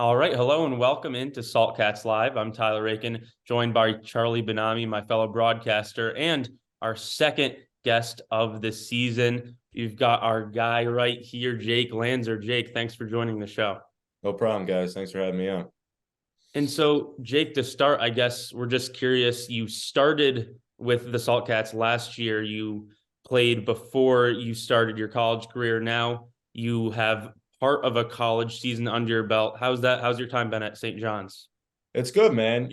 All right. Hello and welcome into Salt Cats Live. I'm Tyler Aiken, joined by Charlie Benami, my fellow broadcaster, and our second guest of the season. You've got our guy right here, Jake Lanzers. Jake, thanks for joining the show. No problem, guys. Thanks for having me on. And so, Jake, to start, I guess we're just curious. You started with the Salt Cats last year. You played before you started your college career. Now you have part of a college season under your belt. How's that? How's your time been at St. John's? It's good, man.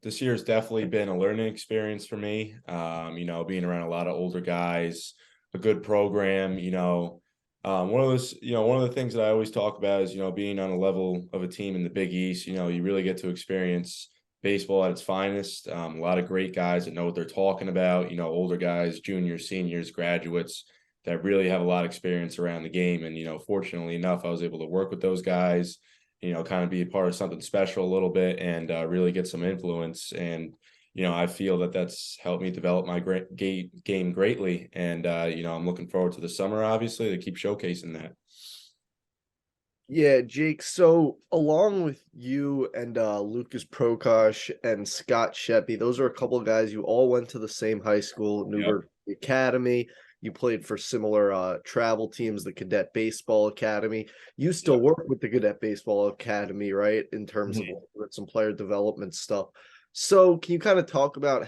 This year has definitely been a learning experience for me. Being around a lot of older guys, a good program, one of the things that I always talk about is, being on a level of a team in the Big East, you really get to experience baseball at its finest. A lot of great guys that know what they're talking about, older guys, juniors, seniors, graduates that really have a lot of experience around the game. And, fortunately enough, I was able to work with those guys, kind of be a part of something special a little bit and really get some influence. And, I feel that that's helped me develop my game greatly. And, I'm looking forward to the summer, obviously, to keep showcasing that. Yeah, Jake. So along with you and Lucas Prokosh and Scott Sheppy, those are a couple of guys you all went to the same high school, Yep. Newburgh Academy. You played for similar travel teams, the Cadet Baseball Academy. You still Yep. work with the Cadet Baseball Academy, right? In terms of some player development stuff. So can you kind of talk about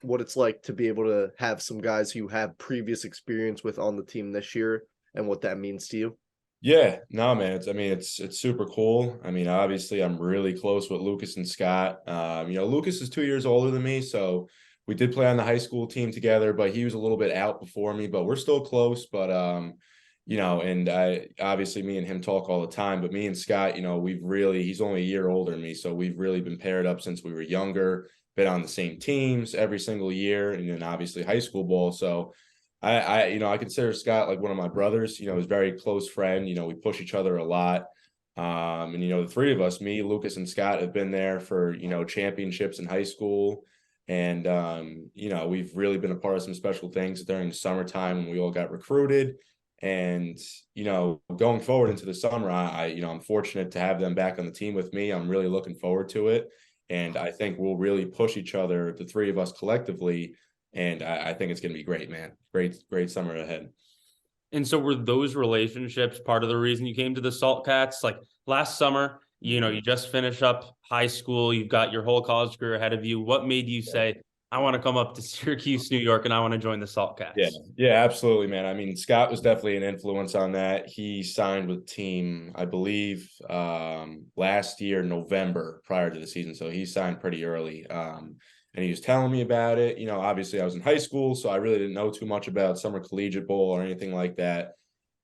what it's like to be able to have some guys who you have previous experience with on the team this year and what that means to you? Yeah, no, man. It's super cool. I mean, obviously, I'm really close with Lucas and Scott. Lucas is 2 years older than me, so we did play on the high school team together, but he was a little bit out before me, but we're still close. But and I obviously me and him talk all the time. But me and Scott, he's only a year older than me, so we've really been paired up since we were younger. Been on the same teams every single year, and then obviously high school ball. So I consider Scott like one of my brothers, he's a very close friend. We push each other a lot. And the three of us, me, Lucas, and Scott, have been there for, championships in high school. And we've really been a part of some special things during the summertime when we all got recruited. And, going forward into the summer, I'm fortunate to have them back on the team with me. I'm really looking forward to it. And I think we'll really push each other, the three of us collectively, and I think it's going to be great, man. Great summer ahead. And so were those relationships part of the reason you came to the Salt Cats? Like last summer, you just finished up high school, you've got your whole college career ahead of you. What made you say, I want to come up to Syracuse, New York, and I want to join the Salt Yeah, Cats? yeah, absolutely, man. I mean, Scott was definitely an influence on that. He signed with the team, I believe, last year, November, prior to the season. So he signed pretty early. And he was telling me about it. Obviously I was in high school, so I really didn't know too much about summer collegiate bowl or anything like that.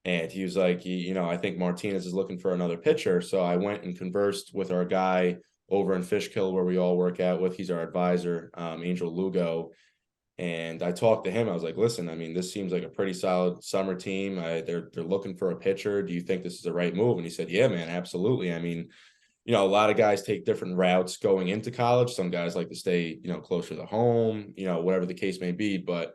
And he was like, I think Martinez is looking for another pitcher. So I went and conversed with our guy over in Fishkill, where we all work out with. He's our advisor, Angel Lugo. And I talked to him. I was like, listen, I mean, this seems like a pretty solid summer team. They're looking for a pitcher. Do you think this is the right move? And he said, yeah, man, absolutely. I mean, a lot of guys take different routes going into college. Some guys like to stay, closer to home, whatever the case may be. But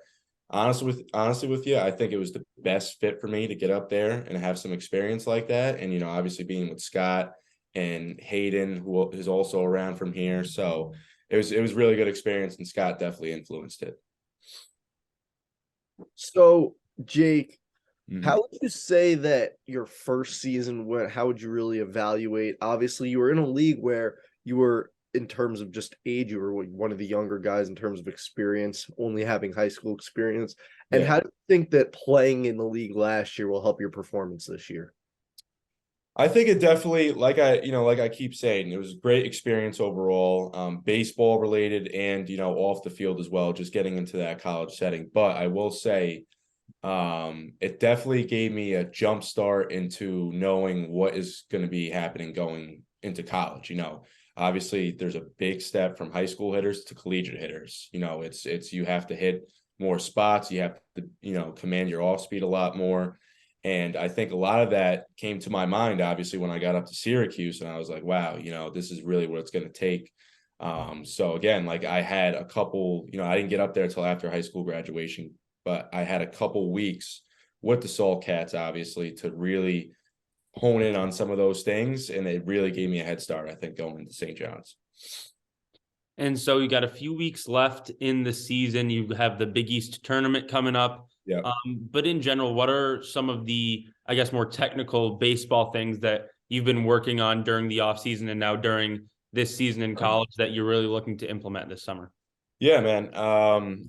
honestly with you, I think it was the best fit for me to get up there and have some experience like that. And, obviously being with Scott and Hayden, who is also around from here. So it was really good experience, and Scott definitely influenced it. So, Jake, Mhm. how would you say that your first season went? How would you really evaluate? Obviously, you were in a league where you were, in terms of just age, you were one of the younger guys in terms of experience, only having high school experience. And Yeah. how do you think that playing in the league last year will help your performance this year? I think it definitely, like I keep saying, it was a great experience overall, baseball related and, off the field as well, just getting into that college setting. But I will say, it definitely gave me a jump start into knowing what is going to be happening going into college. Obviously there's a big step from high school hitters to collegiate hitters. It's you have to hit more spots, you have to, command your off speed a lot more. And I think a lot of that came to my mind, obviously, when I got up to Syracuse, and I was like, wow, this is really what it's going to take. So again, like I had a couple, I didn't get up there until after high school graduation, but I had a couple weeks with the Salt Cats, obviously, to really hone in on some of those things, and it really gave me a head start, I think, going into St. John's. And so you got a few weeks left in the season. You have the Big East tournament coming up. Yeah. But in general, what are some of the, I guess, more technical baseball things that you've been working on during the offseason and now during this season in college that you're really looking to implement this summer? Yeah, man.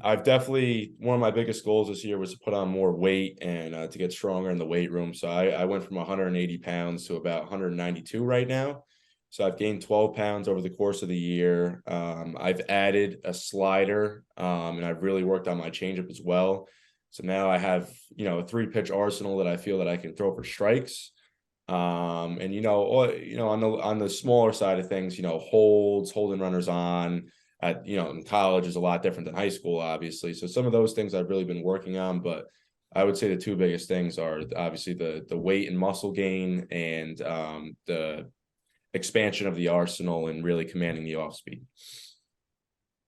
I've definitely, one of my biggest goals this year was to put on more weight and to get stronger in the weight room. So I went from 180 pounds to about 192 right now. So I've gained 12 pounds over the course of the year. I've added a slider, and I've really worked on my changeup as well. So now I have, a 3-pitch arsenal that I feel that I can throw for strikes. And on the smaller side of things, holding runners on in college is a lot different than high school, obviously. So some of those things I've really been working on, but I would say the two biggest things are obviously the weight and muscle gain and the expansion of the arsenal and really commanding the off speed.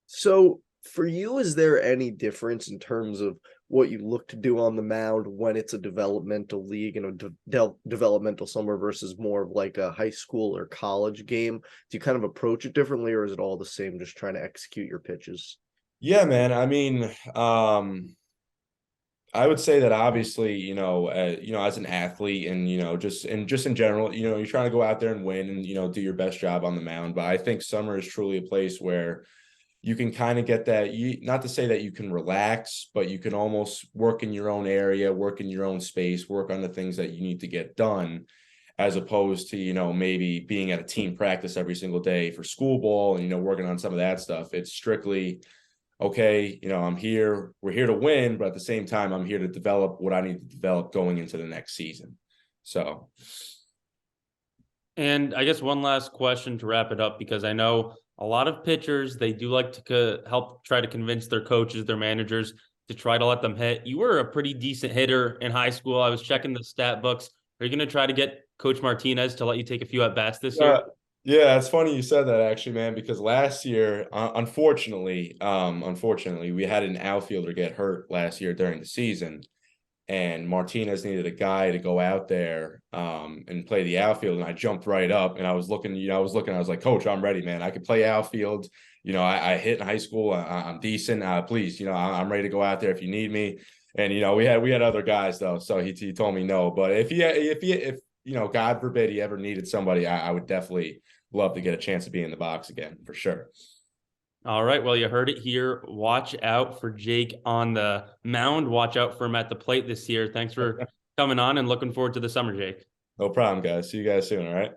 So for you, is there any difference in terms of what you look to do on the mound when it's a developmental league and a developmental summer versus more of like a high school or college game? Do you kind of approach it differently, or is it all the same, just trying to execute your pitches? Yeah, man. I mean, I would say that obviously, as an athlete and, just in general, you're trying to go out there and win and, do your best job on the mound. But I think summer is truly a place where you can kind of get that, not to say that you can relax, but you can almost work in your own area, work in your own space, work on the things that you need to get done, as opposed to, maybe being at a team practice every single day for school ball and, working on some of that stuff. It's strictly, okay, I'm here, we're here to win, but at the same time, I'm here to develop what I need to develop going into the next season. So. And I guess one last question to wrap it up, because I know a lot of pitchers, they do like to help try to convince their coaches, their managers to try to let them hit. You were a pretty decent hitter in high school. I was checking the stat books. Are you going to try to get Coach Martinez to let you take a few at-bats this year? Yeah, it's funny you said that, actually, man, because last year, unfortunately, we had an outfielder get hurt last year during the season, and Martinez needed a guy to go out there and play the outfield. And I jumped right up and I was looking, I was like, Coach, I'm ready, man. I could play outfield. I hit in high school. I'm decent. Please, I'm ready to go out there if you need me. And, we had other guys though. So he told me no, but if God forbid he ever needed somebody, I would definitely love to get a chance to be in the box again, for sure. All right. Well, you heard it here. Watch out for Jake on the mound. Watch out for him at the plate this year. Thanks for coming on and looking forward to the summer, Jake. No problem, guys. See you guys soon. All right.